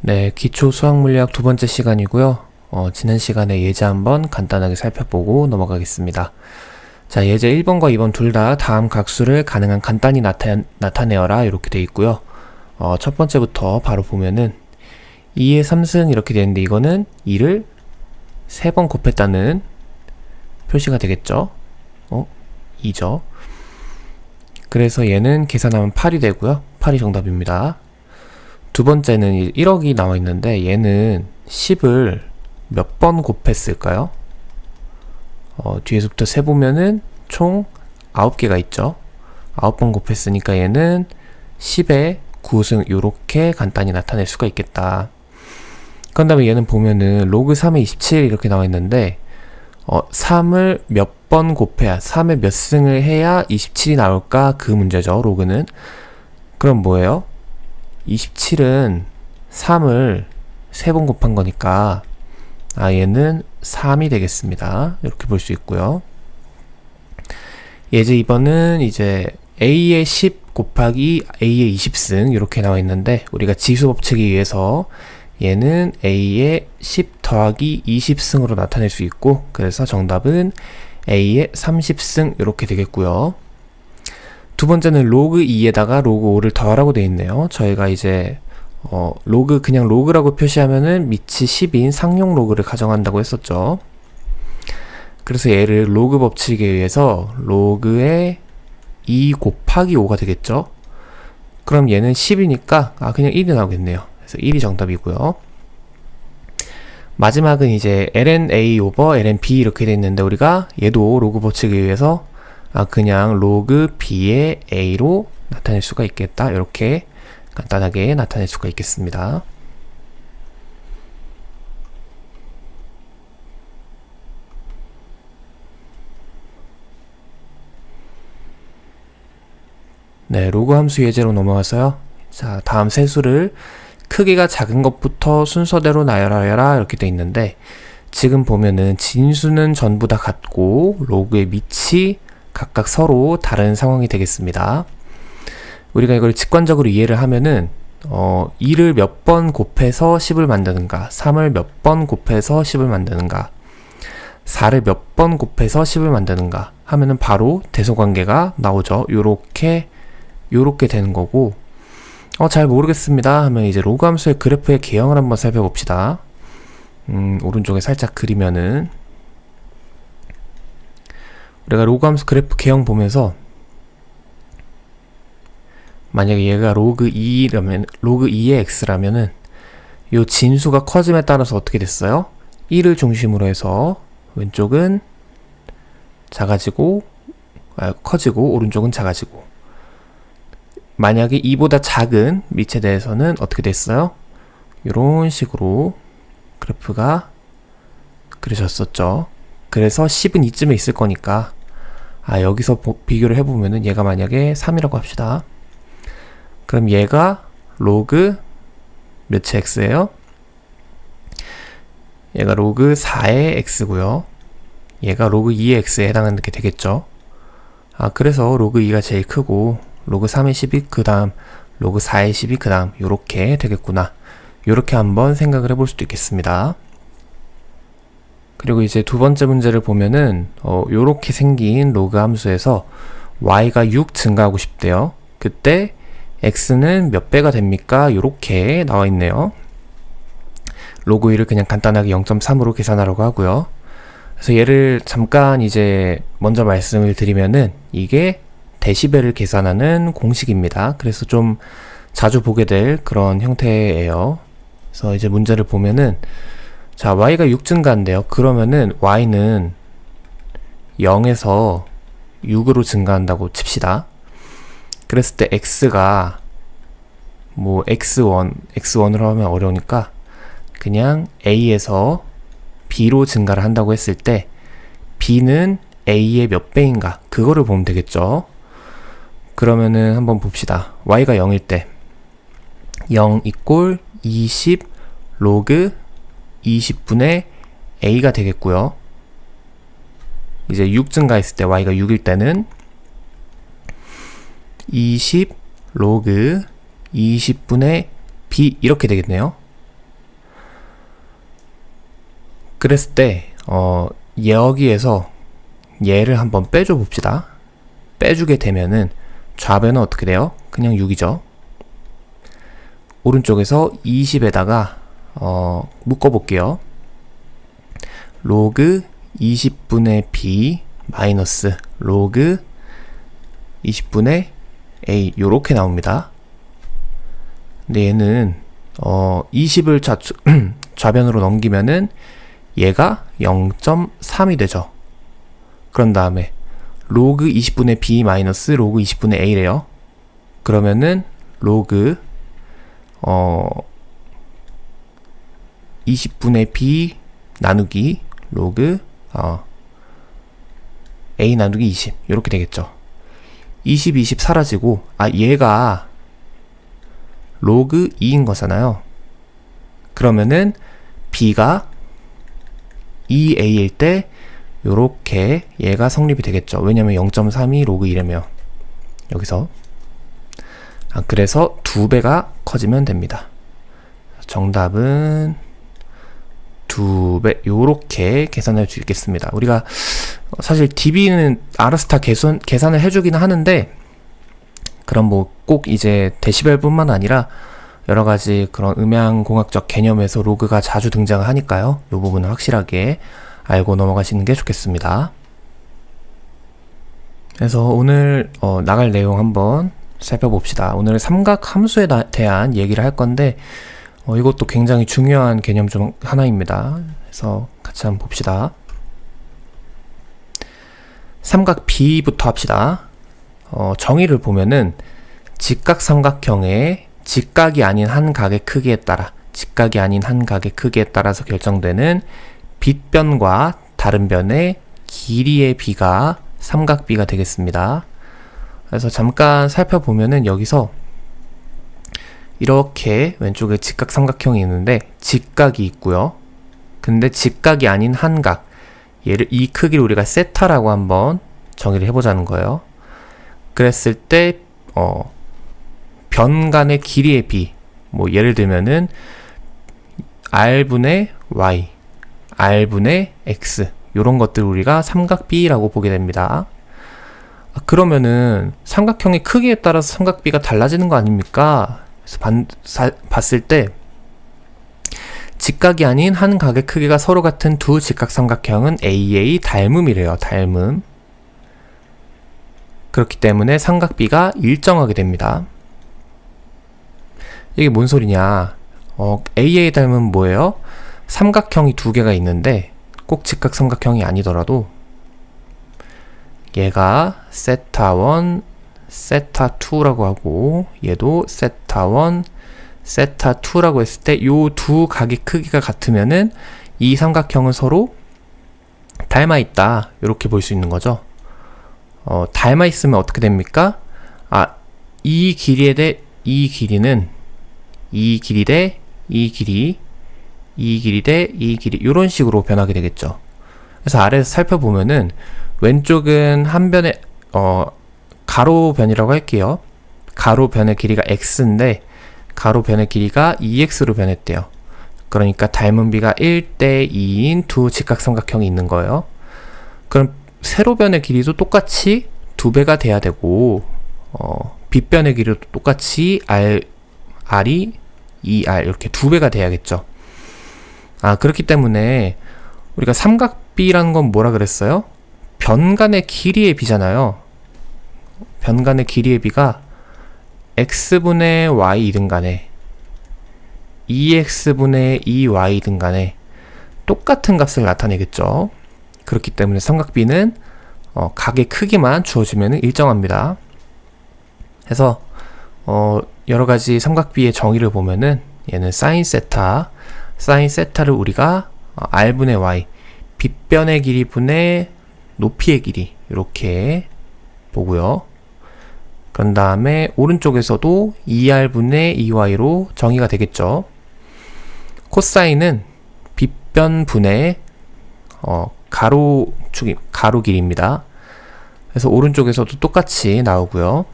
네, 기초 수학물리학 두 번째 시간이고요. 지난 시간에 예제 한번 간단하게 살펴보고 넘어가겠습니다. 자, 예제 1번과 2번 둘 다 다음 각수를 가능한 간단히 나타내어라 이렇게 돼 있고요. 첫 번째부터 바로 보면은 2의 3승 이렇게 되는데 이거는 2를 3번 곱했다는 표시가 되겠죠. 2죠. 그래서 얘는 계산하면 8이 되고요. 8이 정답입니다. 두 번째는 1억이 나와 있는데 얘는 10을 몇 번 곱했을까요? 뒤에서부터 세보면은 총 9개가 있죠. 9번 곱했으니까 얘는 10의 9승 요렇게 간단히 나타낼 수가 있겠다. 그 다음에 얘는 보면은 로그 3의 27 이렇게 나와 있는데 3을 몇 번 곱해야 3의 몇 승을 해야 27이 나올까 그 문제죠. 로그는. 그럼 뭐예요? 27은 3을 3번 곱한 거니까 얘는 3이 되겠습니다. 이렇게 볼 수 있고요. 예제 2번은 이제 A의 10 곱하기 A의 20승 이렇게 나와 있는데 우리가 지수 법칙에 의해서 얘는 A의 10 더하기 20승으로 나타낼 수 있고 그래서 정답은 A의 30승 이렇게 되겠고요. 두 번째는 로그 2에다가 로그 5를 더하라고 되어 있네요. 저희가 이제 그냥 로그라고 표시하면은 밑이 10인 상용 로그를 가정한다고 했었죠. 그래서 얘를 로그 법칙에 의해서 로그의 2 곱하기 5가 되겠죠. 그럼 얘는 10이니까 그냥 1이 나오겠네요. 그래서 1이 정답이고요. 마지막은 이제 ln(a) 오버 ln(b) 이렇게 되어 있는데 우리가 얘도 로그 법칙에 의해서 그냥 로그 b의 a로 나타낼 수가 있겠다. 이렇게 간단하게 나타낼 수가 있겠습니다. 네, 로그 함수 예제로 넘어가서요. 자, 다음 세 수를 크기가 작은 것부터 순서대로 나열하여라 이렇게 돼 있는데 지금 보면은 진수는 전부 다 같고 로그의 밑이 각각 서로 다른 상황이 되겠습니다. 우리가 이걸 직관적으로 이해를 하면은 2를 몇 번 곱해서 10을 만드는가 3을 몇 번 곱해서 10을 만드는가 4를 몇 번 곱해서 10을 만드는가 하면은 바로 대소관계가 나오죠. 요렇게 되는 거고 잘 모르겠습니다 하면 이제 로그 함수의 그래프의 개형을 한번 살펴봅시다. 오른쪽에 살짝 그리면은 우리가 로그 함수 그래프 개형 보면서 만약에 얘가 로그 2의 x라면은 요 진수가 커짐에 따라서 어떻게 됐어요? 1을 중심으로 해서 왼쪽은 커지고 오른쪽은 작아지고 만약에 2보다 작은 밑에 대해서는 어떻게 됐어요? 이런 식으로 그래프가 그려졌었죠. 그래서 10은 이쯤에 있을 거니까 여기서 비교를 해보면은 얘가 만약에 3이라고 합시다. 그럼 얘가 로그 몇의 x예요? 얘가 로그 4의 x고요. 얘가 로그 2의 x에 해당하는 게 되겠죠. 그래서 로그 2가 제일 크고 로그 3의 10이 그 다음 로그 4의 10이 그 다음 요렇게 되겠구나. 요렇게 한번 생각을 해볼 수도 있겠습니다. 그리고 이제 두 번째 문제를 보면은 요렇게 생긴 로그 함수에서 y가 6 증가하고 싶대요. 그때 x는 몇 배가 됩니까? 요렇게 나와 있네요. 로그 2를 그냥 간단하게 0.3으로 계산하라고 하고요. 그래서 얘를 잠깐 이제 먼저 말씀을 드리면은 이게 데시벨을 계산하는 공식입니다. 그래서 좀 자주 보게 될 그런 형태예요. 그래서 이제 문제를 보면은 자, y가 6 증가한대요. 그러면은 y는 0에서 6으로 증가한다고 칩시다. 그랬을 때 x가 뭐 x1으로 하면 어려우니까 그냥 a에서 b로 증가를 한다고 했을 때 b는 a의 몇 배인가 그거를 보면 되겠죠. 그러면은 한번 봅시다. y가 0일 때 0 이꼴 20 로그 20분의 a가 되겠고요. 이제 6 증가했을 때 y가 6일 때는 20 로그 20분의 b 이렇게 되겠네요. 그랬을 때 여기에서 얘를 한번 빼줘 봅시다. 빼주게 되면은 좌변은 어떻게 돼요? 그냥 6이죠. 오른쪽에서 20에다가 묶어 볼게요. 로그 20분의 b 마이너스 로그 20분의 a 요렇게 나옵니다. 근데 얘는 20을 좌변으로 넘기면은 얘가 0.3이 되죠. 그런 다음에 로그 20분의 b 마이너스 로그 20분의 a래요. 그러면은 로그 20분의 b 나누기 로그 a 나누기 20 이렇게 되겠죠. 20, 20 사라지고 얘가 로그 2인 거잖아요. 그러면은 b가 2a일 때 요렇게 얘가 성립이 되겠죠. 왜냐면 0.32 로그 1이면 여기서 그래서 2배가 커지면 됩니다. 정답은 2배 요렇게 계산할 수 있겠습니다. 우리가 사실 dB는 알아서 다 계산을 해주기는 하는데 그럼 뭐 꼭 이제 데시벨뿐만 아니라 여러가지 그런 음향공학적 개념에서 로그가 자주 등장을 하니까요. 이 부분은 확실하게 알고 넘어가시는 게 좋겠습니다. 그래서 오늘 나갈 내용 한번 살펴봅시다. 오늘 삼각 함수에 대한 얘기를 할 건데 이것도 굉장히 중요한 개념 중 하나입니다. 그래서 같이 한번 봅시다. 삼각 B부터 합시다. 정의를 보면은 직각삼각형의 직각이 아닌 한 각의 크기에 따라서 결정되는 빗변과 다른 변의 길이의 비가 삼각 B가 되겠습니다. 그래서 잠깐 살펴보면은 여기서 이렇게 왼쪽에 직각삼각형이 있는데 직각이 있고요. 근데 직각이 아닌 한 각, 이 크기를 우리가 세타라고 한번 정의를 해보자는 거예요. 그랬을 때 변 간의 길이의 비, 뭐 예를 들면은 r분의 y, r분의 x 이런 것들을 우리가 삼각 B라고 보게 됩니다. 그러면은 삼각형의 크기에 따라서 삼각 B가 달라지는 거 아닙니까? 그래서 봤을 때 직각이 아닌 한 각의 크기가 서로 같은 두 직각삼각형은 AA 닮음이래요. 닮음. 그렇기 때문에 삼각 B가 일정하게 됩니다. 이게 뭔 소리냐? AA 닮은 뭐예요? 삼각형이 두 개가 있는데 꼭 직각삼각형이 아니더라도 얘가 세타1, 세타2라고 하고 얘도 세타1, 세타2라고 했을 때 요 두 각의 크기가 같으면은 이 삼각형은 서로 닮아 있다 이렇게 볼 수 있는 거죠. 닮아 있으면 어떻게 됩니까? 이 길이에 대해 이 길이는 이 길이 대 이 길이, 이 길이 대 이 길이 이런 식으로 변하게 되겠죠. 그래서 아래에서 살펴보면은 왼쪽은 한 변의 가로변이라고 할게요. 가로변의 길이가 x인데 가로변의 길이가 2x로 변했대요. 그러니까 닮은 비가 1대 2인 두 직각삼각형이 있는 거예요. 그럼 세로변의 길이도 똑같이 2배가 돼야 되고 빗변의 길이도 똑같이 r이 2r 이렇게 2배가 돼야겠죠. 그렇기 때문에 우리가 삼각 B라는 건 뭐라 그랬어요? 변간의 길이의 비잖아요. 변간의 길이의 비가 x분의 y이든 간에 2x분의 2y이든 간에 똑같은 값을 나타내겠죠. 그렇기 때문에 삼각 B는 각의 크기만 주어지면 일정합니다. 그래서 여러가지 삼각 B의 정의를 보면은 얘는 사인 세타를 우리가 r분의 y, 빗변의 길이 분의 높이의 길이 이렇게 보고요. 그런 다음에 오른쪽에서도 2r분의 2y로 정의가 되겠죠. 코사인은 빗변 분의 가로 길이입니다. 그래서 오른쪽에서도 똑같이 나오고요.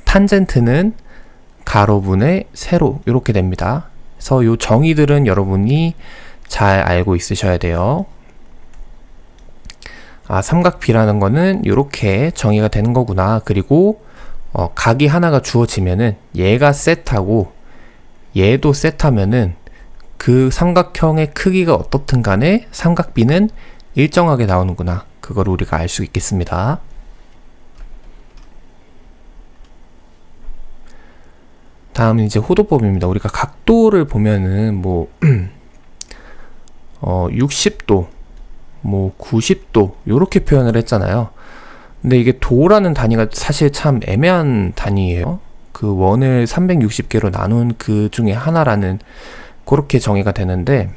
탄젠트는 가로분의 세로 이렇게 됩니다. 그래서 이 정의들은 여러분이 잘 알고 있으셔야 돼요. 삼각비라는 거는 이렇게 정의가 되는 거구나. 그리고 각이 하나가 주어지면은 얘가 셋하고 얘도 셋하면은 그 삼각형의 크기가 어떻든 간에 삼각비는 일정하게 나오는구나. 그걸 우리가 알 수 있겠습니다. 다음은 이제 호도법입니다. 우리가 각도를 보면은 뭐 60도, 뭐 90도 요렇게 표현을 했잖아요. 근데 이게 도라는 단위가 사실 참 애매한 단위예요. 그 원을 360개로 나눈 그 중에 하나라는 그렇게 정의가 되는데,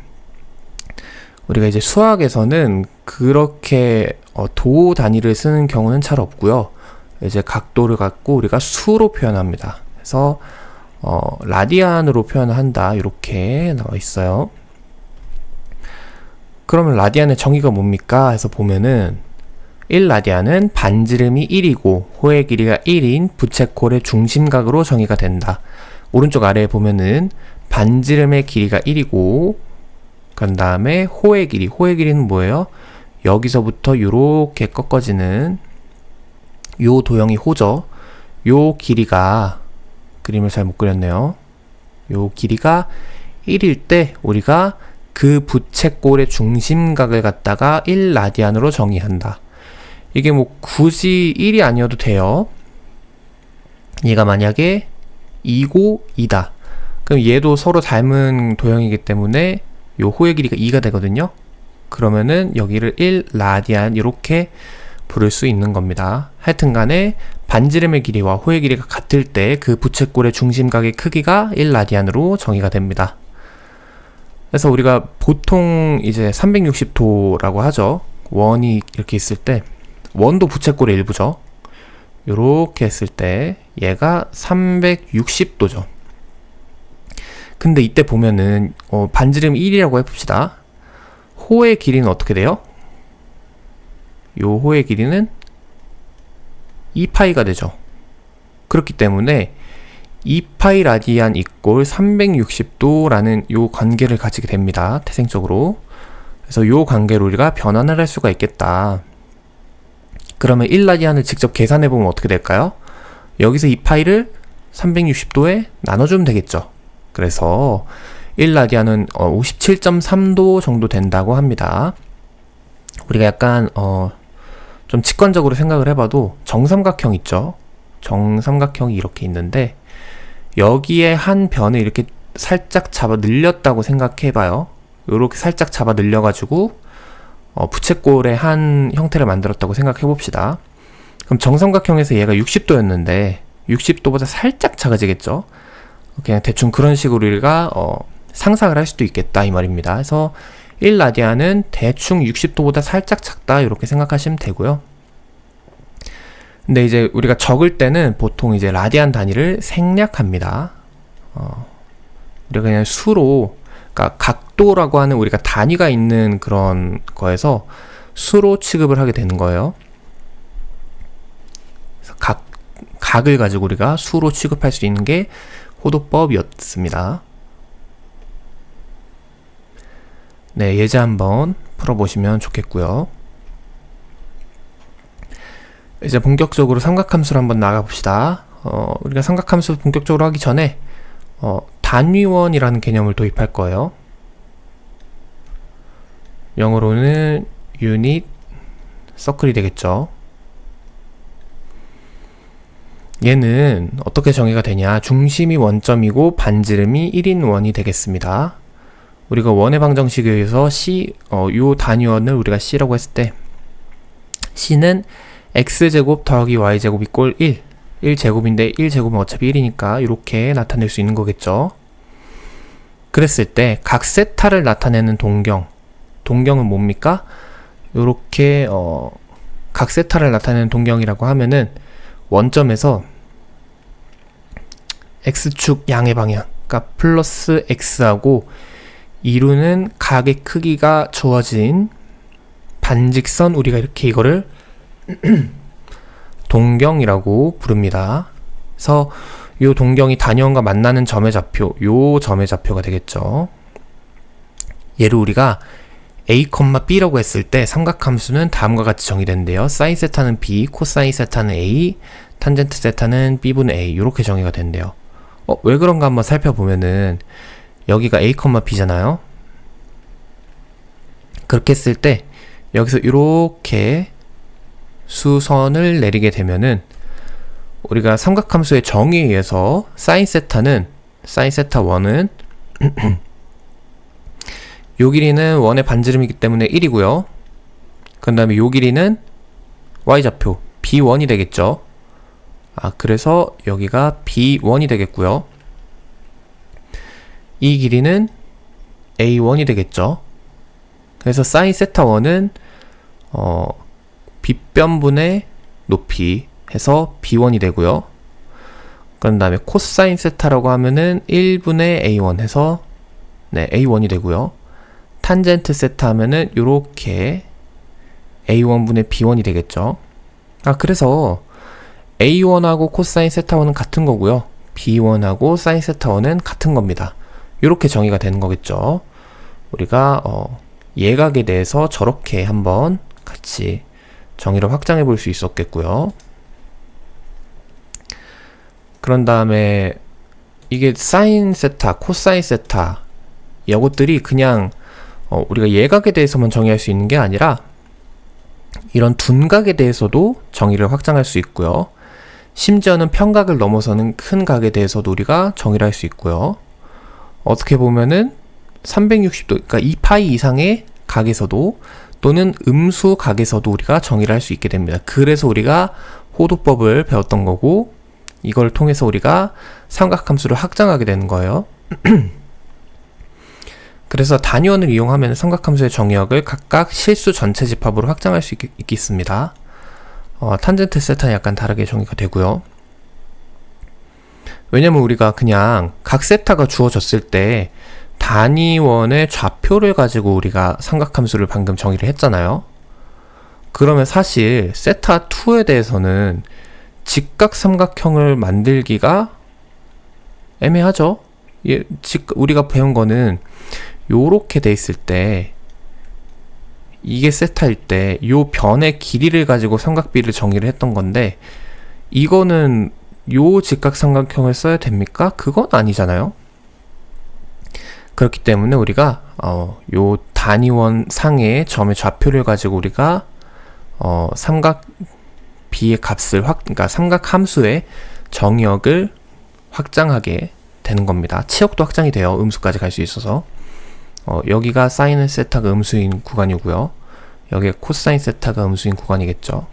우리가 이제 수학에서는 그렇게 도 단위를 쓰는 경우는 잘 없고요. 이제 각도를 갖고 우리가 수로 표현합니다. 그래서 라디안으로 표현을 한다 이렇게 나와 있어요. 그러면 라디안의 정의가 뭡니까? 해서 보면은 1라디안은 반지름이 1이고 호의 길이가 1인 부채꼴의 중심각으로 정의가 된다. 오른쪽 아래에 보면은 반지름의 길이가 1이고 그 다음에 호의 길이는 뭐예요? 여기서부터 요렇게 꺾어지는 요 도형이 호죠. 요 길이가, 그림을 잘 못 그렸네요. 요 길이가 1일 때 우리가 그 부채꼴의 중심각을 갖다가 1라디안으로 정의한다. 이게 뭐 굳이 1이 아니어도 돼요. 얘가 만약에 2고 2다. 그럼 얘도 서로 닮은 도형이기 때문에 요 호의 길이가 2가 되거든요. 그러면은 여기를 1라디안 이렇게 부를 수 있는 겁니다. 하여튼 간에 반지름의 길이와 호의 길이가 같을 때 그 부채꼴의 중심각의 크기가 1라디안으로 정의가 됩니다. 그래서 우리가 보통 이제 360도라고 하죠. 원이 이렇게 있을 때 원도 부채꼴의 일부죠. 요렇게 했을 때 얘가 360도죠. 근데 이때 보면은 반지름 1이라고 해봅시다. 호의 길이는 어떻게 돼요? 요 호의 길이는 2파이가 되죠. 그렇기 때문에 2파이 라디안 이꼴 360도라는 요 관계를 가지게 됩니다. 태생적으로. 그래서 요 관계로 우리가 변환을 할 수가 있겠다. 그러면 1라디안을 직접 계산해보면 어떻게 될까요? 여기서 2파이를 360도에 나눠주면 되겠죠. 그래서 1라디안은 57.3도 정도 된다고 합니다. 우리가 약간 좀 직관적으로 생각을 해봐도 정삼각형 있죠. 정삼각형이 이렇게 있는데 여기에 한 변을 이렇게 살짝 잡아 늘렸다고 생각해봐요. 이렇게 살짝 잡아 늘려가지고 부채꼴의 한 형태를 만들었다고 생각해봅시다. 그럼 정삼각형에서 얘가 60도였는데 60도보다 살짝 작아지겠죠. 그냥 대충 그런 식으로 우리가 상상을 할 수도 있겠다 이 말입니다. 그래서 1라디안은 대충 60도보다 살짝 작다 이렇게 생각하시면 되고요. 근데 이제 우리가 적을 때는 보통 이제 라디안 단위를 생략합니다. 우리가 그냥 수로, 그러니까 각도라고 하는 우리가 단위가 있는 그런 거에서 수로 취급을 하게 되는 거예요. 그래서 각을 가지고 우리가 수로 취급할 수 있는 게 호도법이었습니다. 네, 예제 한번 풀어보시면 좋겠고요. 이제 본격적으로 삼각함수를 한번 나가봅시다. 우리가 삼각함수 본격적으로 하기 전에 단위원이라는 개념을 도입할 거예요. 영어로는 유닛 서클이 되겠죠. 얘는 어떻게 정의가 되냐? 중심이 원점이고 반지름이 1인 원이 되겠습니다. 우리가 원의 방정식에 의해서 요 단위원을 우리가 C라고 했을 때 C는 X제곱 더하기 Y제곱 이꼴 1 1제곱인데 1제곱은 어차피 1이니까 이렇게 나타낼 수 있는 거겠죠. 그랬을 때 각 세타를 나타내는 동경은 뭡니까? 요렇게 각 세타를 나타내는 동경이라고 하면은 원점에서 X축 양의 방향, 그러니까 플러스 X하고 이루는 각의 크기가 주어진 반직선, 우리가 이렇게 이거를 동경이라고 부릅니다. 그래서 이 동경이 단위원과 만나는 점의 좌표, 요 점의 좌표가 되겠죠. 얘를 우리가 a, b라고 했을 때 삼각함수는 다음과 같이 정의되는데요. 사인 세타는 b, 코사인 세타는 a, 탄젠트 세타는 b분의 a 이렇게 정의가 된대요. 왜 그런가 한번 살펴보면은 여기가 a, b잖아요. 그렇게 했을 때 여기서 이렇게 수선을 내리게 되면은 우리가 삼각함수의 정의에 의해서 사인 세타 1은 요 길이는 원의 반지름이기 때문에 1이고요. 그 다음에 요 길이는 y좌표 b1이 되겠죠. 그래서 여기가 b1이 되겠고요. 이 길이는 a1이 되겠죠. 그래서 사인 세타 1은 빗변분의 높이 해서 b1이 되고요. 그 다음에 코사인 세타라고 하면은 1분의 a1 해서 a1이 되고요. 탄젠트 세타 하면은 요렇게 a1분의 b1이 되겠죠. 그래서 a1하고 코사인 세타 1은 같은 거고요. b1하고 사인 세타 1은 같은 겁니다. 요렇게 정의가 되는 거겠죠. 우리가 예각에 대해서 저렇게 한번 같이 정의를 확장해 볼 수 있었겠고요. 그런 다음에 이게 사인 세타, 코사인 세타 이것들이 그냥 우리가 예각에 대해서만 정의할 수 있는 게 아니라 이런 둔각에 대해서도 정의를 확장할 수 있고요. 심지어는 평각을 넘어서는 큰 각에 대해서도 우리가 정의를 할 수 있고요. 어떻게 보면은 360도, 그러니까 2파이 이상의 각에서도 또는 음수 각에서도 우리가 정의를 할 수 있게 됩니다. 그래서 우리가 호도법을 배웠던 거고 이걸 통해서 우리가 삼각함수를 확장하게 되는 거예요. 그래서 단위원을 이용하면 삼각함수의 정의역을 각각 실수 전체 집합으로 확장할 수 있겠습니다. 탄젠트 세타는 약간 다르게 정의가 되고요. 왜냐면 우리가 그냥 각 세타가 주어졌을 때 단위원의 좌표를 가지고 우리가 삼각함수를 방금 정의를 했잖아요. 그러면 사실 세타 2에 대해서는 직각삼각형을 만들기가 애매하죠. 우리가 배운 거는 요렇게 돼 있을 때 이게 세타일 때 요 변의 길이를 가지고 삼각비를 정의를 했던 건데 이거는 요 직각삼각형을 써야 됩니까? 그건 아니잖아요. 그렇기 때문에 우리가 요 단위원 상의 점의 좌표를 가지고 우리가 삼각비의 값을 그러니까 삼각함수의 정의역을 확장하게 되는 겁니다. 치역도 확장이 돼요. 음수까지 갈 수 있어서. 여기가 사인 세타가 음수인 구간이고요. 여기에 코사인 세타가 음수인 구간이겠죠.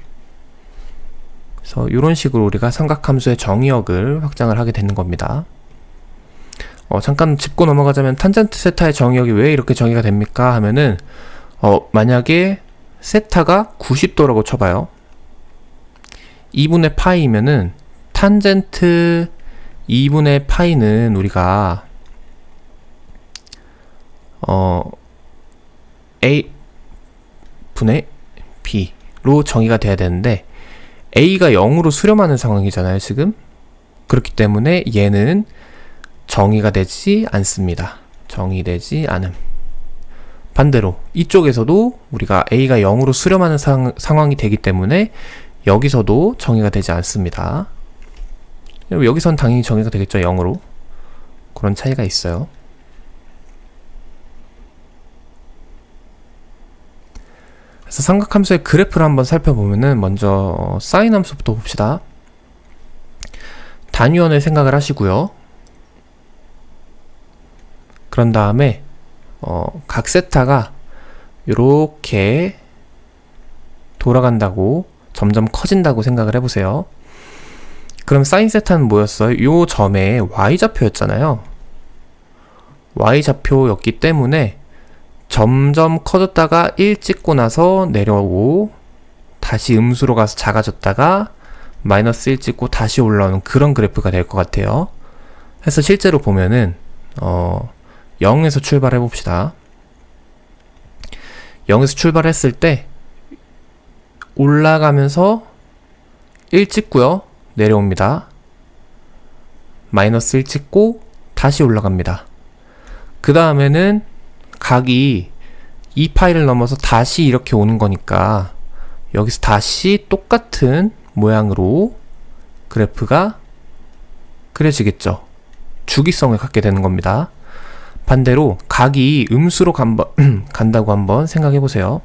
그래서 이런 식으로 우리가 삼각함수의 정의역을 확장을 하게 되는 겁니다. 잠깐 짚고 넘어가자면 탄젠트 세타의 정의역이 왜 이렇게 정의가 됩니까? 하면은 만약에 세타가 90도라고 쳐봐요. 2분의 파이면은 탄젠트 2분의 파이는 우리가 a 분의 b로 정의가 돼야 되는데 a가 0으로 수렴하는 상황이잖아요, 지금. 그렇기 때문에 얘는 정의가 되지 않습니다. 정의되지 않음. 반대로 이쪽에서도 우리가 a가 0으로 수렴하는 상황이 되기 때문에 여기서도 정의가 되지 않습니다. 여기선 당연히 정의가 되겠죠, 0으로. 그런 차이가 있어요. 그래서 삼각함수의 그래프를 한번 살펴보면은 먼저 사인 함수부터 봅시다. 단위원을 생각을 하시고요. 그런 다음에 각 세타가 이렇게 돌아간다고 점점 커진다고 생각을 해보세요. 그럼 사인 세타는 뭐였어요? 요 점에 y좌표였잖아요. y좌표였기 때문에 점점 커졌다가 1 찍고 나서 내려오고 다시 음수로 가서 작아졌다가 마이너스 1 찍고 다시 올라오는 그런 그래프가 될 것 같아요. 그래서 실제로 보면은 0에서 출발해 봅시다. 0에서 출발했을 때 올라가면서 1 찍고요. 내려옵니다. 마이너스 1 찍고 다시 올라갑니다. 그 다음에는 각이 이 파일을 넘어서 다시 이렇게 오는 거니까 여기서 다시 똑같은 모양으로 그래프가 그려지겠죠. 주기성을 갖게 되는 겁니다. 반대로 각이 음수로 간다고 한번 생각해 보세요.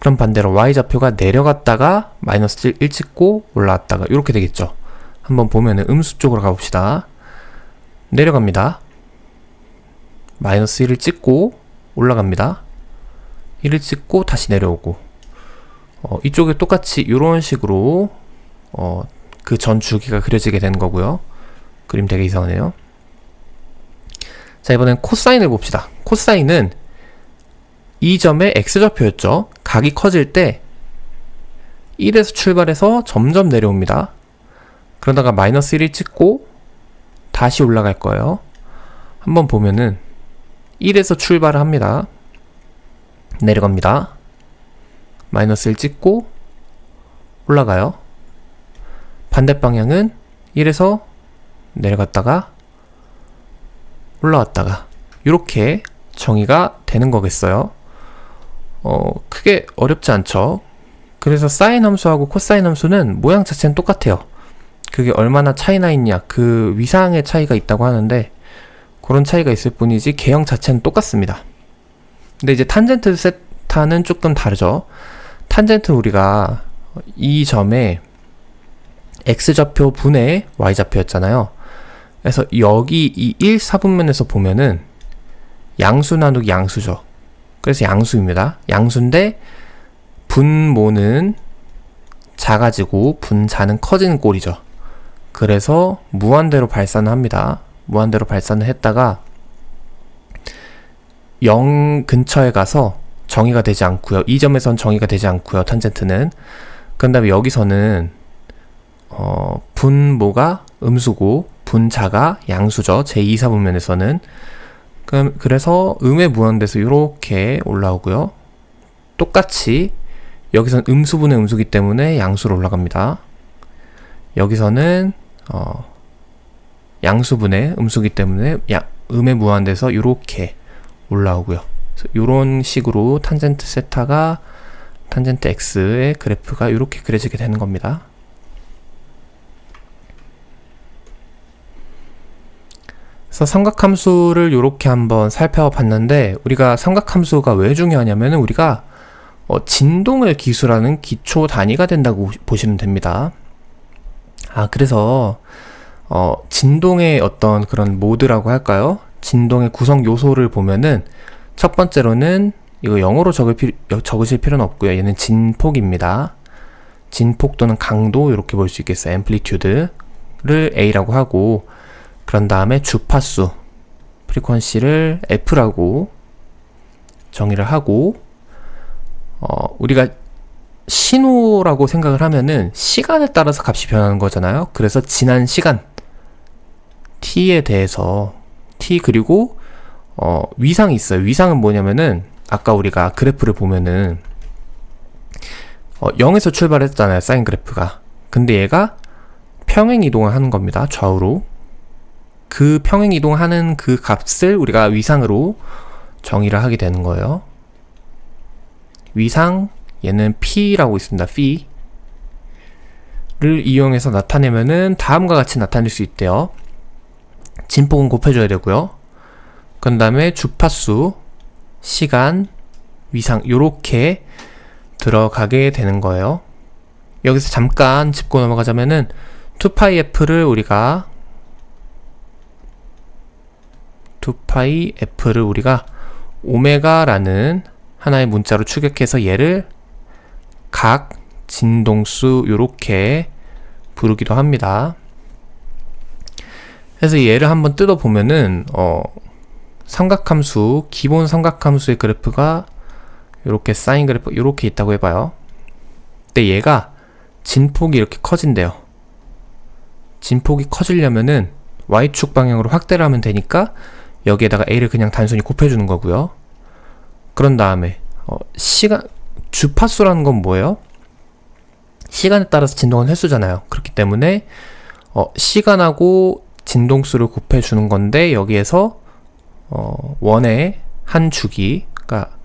그럼 반대로 y좌표가 내려갔다가 마이너스 1 찍고 올라왔다가 이렇게 되겠죠. 한번 보면은 음수 쪽으로 가봅시다. 내려갑니다. 마이너스 1을 찍고 올라갑니다. 1을 찍고 다시 내려오고 이쪽에 똑같이 이런 식으로 그 전 주기가 그려지게 되는 거고요. 그림 되게 이상하네요. 자, 이번엔 코사인을 봅시다. 코사인은 이 점의 x좌표였죠. 각이 커질 때 1에서 출발해서 점점 내려옵니다. 그러다가 마이너스 1을 찍고 다시 올라갈 거예요. 한번 보면은 1에서 출발을 합니다. 내려갑니다. 마이너스 1 찍고 올라가요. 반대 방향은 1에서 내려갔다가 올라왔다가 이렇게 정의가 되는 거겠어요. 크게 어렵지 않죠. 그래서 사인 함수하고 코사인 함수는 모양 자체는 똑같아요. 그게 얼마나 차이나 있냐, 그 위상의 차이가 있다고 하는데 그런 차이가 있을 뿐이지 개형 자체는 똑같습니다. 근데 이제 탄젠트 세타는 조금 다르죠. 탄젠트는 우리가 이 점에 x좌표 분의 y좌표였잖아요. 그래서 여기 이 1사분면에서 보면은 양수 나누기 양수죠. 그래서 양수입니다. 양수인데 분모는 작아지고 분자는 커지는 꼴이죠. 그래서 무한대로 발산을 합니다. 무한대로 발산을 했다가 0 근처에 가서 정의가 되지 않고요. 이 점에선 정의가 되지 않고요. 탄젠트는. 그 다음에 여기서는 분모가 음수고 분자가 양수죠. 제2사분면에서는. 그래서 음의 무한대에서 이렇게 올라오고요. 똑같이 여기서는 음수분의 음수기 때문에 양수로 올라갑니다. 여기서는 양수분의 음수기 때문에 음의 무한대에서 이렇게 올라오고요. 이런 식으로 탄젠트 세타가 탄젠트 x의 그래프가 이렇게 그려지게 되는 겁니다. 그래서 삼각함수를 이렇게 한번 살펴봤는데, 우리가 삼각함수가 왜 중요하냐면 우리가 진동을 기술하는 기초 단위가 된다고 보시면 됩니다. 그래서 진동의 어떤 그런 모드라고 할까요? 진동의 구성 요소를 보면은 첫 번째로는 이거 영어로 적으실 필요는 없고요. 얘는 진폭입니다. 진폭 또는 강도 이렇게 볼 수 있겠어요. 앰플리튜드를 A라고 하고, 그런 다음에 주파수 프리퀀시를 F라고 정의를 하고, 우리가 신호라고 생각을 하면은 시간에 따라서 값이 변하는 거잖아요. 그래서 지난 시간 t에 대해서 t 그리고 위상이 있어요. 위상은 뭐냐면은 아까 우리가 그래프를 보면은 0에서 출발했잖아요. 사인 그래프가. 근데 얘가 평행 이동을 하는 겁니다. 좌우로. 그 평행 이동하는 그 값을 우리가 위상으로 정의를 하게 되는 거예요. 위상, 얘는 P라고 있습니다. P를 이용해서 나타내면은 다음과 같이 나타낼 수 있대요. 진폭은 곱해줘야 되고요. 그 다음에 주파수, 시간, 위상 요렇게 들어가게 되는 거예요. 여기서 잠깐 짚고 넘어가자면은 2πf를 우리가 2πf를 우리가 오메가라는 하나의 문자로 추격해서 얘를 각 진동수 요렇게 부르기도 합니다. 그래서 얘를 한번 뜯어보면은 삼각함수, 기본 삼각함수의 그래프가 요렇게 사인 그래프 요렇게 있다고 해봐요. 근데 얘가 진폭이 이렇게 커진대요. 진폭이 커지려면은 Y축 방향으로 확대를 하면 되니까 여기에다가 A를 그냥 단순히 곱해주는 거고요. 그런 다음에 주파수라는 건 뭐예요? 시간에 따라서 진동한 횟수잖아요. 그렇기 때문에 시간하고 진동수를 곱해주는 건데, 여기에서 원의 한 주기, 그러니까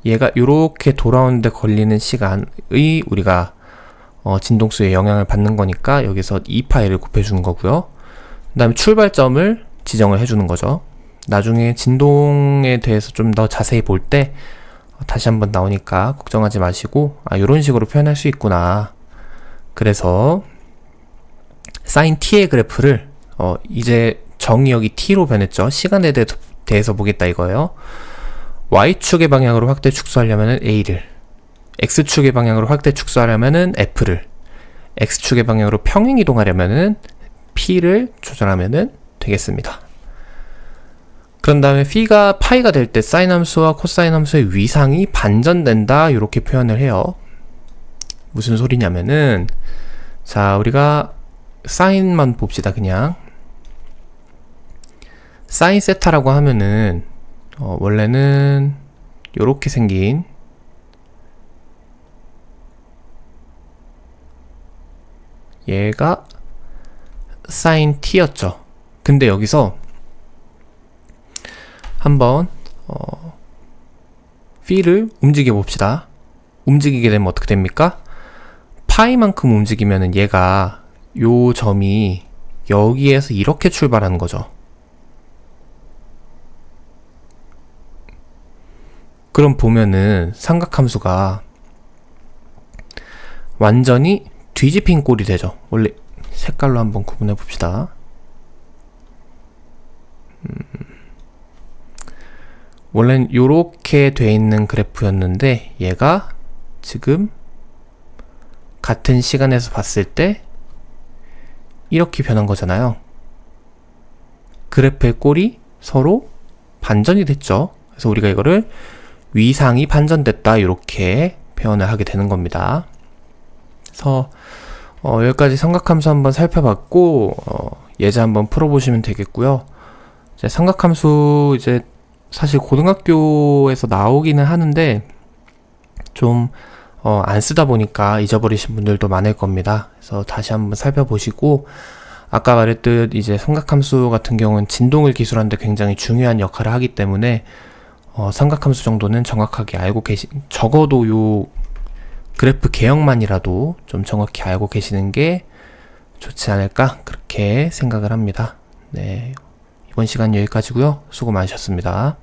얘가 요렇게 돌아오는데 걸리는 시간의 우리가 진동수에 영향을 받는 거니까 여기서 2파이를 곱해주는 거고요. 그 다음에 출발점을 지정을 해주는 거죠. 나중에 진동에 대해서 좀 더 자세히 볼 때 다시 한번 나오니까 걱정하지 마시고, 이런 식으로 표현할 수 있구나. 그래서 사인 t의 그래프를 이제 정의역이 t로 변했죠. 시간에 대해서 보겠다 이거예요. y축의 방향으로 확대 축소하려면 a를, x축의 방향으로 확대 축소하려면 f를, x축의 방향으로 평행 이동하려면 p를 조절하면 되겠습니다. 그런 다음에 p가 파이가 될 때 사인 함수와 코사인 함수의 위상이 반전된다 이렇게 표현을 해요. 무슨 소리냐면은, 자, 우리가 사인만 봅시다. 그냥 사인 세타라고 하면은 원래는 요렇게 생긴 얘가 사인 t였죠. 근데 여기서 한번 p를 움직여 봅시다. 움직이게 되면 어떻게 됩니까? 파이만큼 움직이면은 얘가 요 점이 여기에서 이렇게 출발하는 거죠. 그럼 보면은 삼각함수가 완전히 뒤집힌 꼴이 되죠. 원래 색깔로 한번 구분해 봅시다. 원래는 요렇게 돼 있는 그래프였는데 얘가 지금 같은 시간에서 봤을 때 이렇게 변한 거잖아요. 그래프의 꼴이 서로 반전이 됐죠. 그래서 우리가 이거를 위상이 반전됐다 이렇게 표현을 하게 되는 겁니다. 그래서 여기까지 삼각함수 한번 살펴봤고 예제 한번 풀어보시면 되겠고요. 이제 삼각함수 이제 사실 고등학교에서 나오기는 하는데 좀 안 쓰다 보니까 잊어버리신 분들도 많을 겁니다. 그래서 다시 한번 살펴보시고, 아까 말했듯 이제 삼각함수 같은 경우는 진동을 기술하는데 굉장히 중요한 역할을 하기 때문에 삼각함수 정도는 정확하게 알고 적어도 요 그래프 개형만이라도 좀 정확히 알고 계시는 게 좋지 않을까 그렇게 생각을 합니다. 네, 이번 시간 여기까지고요. 수고 많으셨습니다.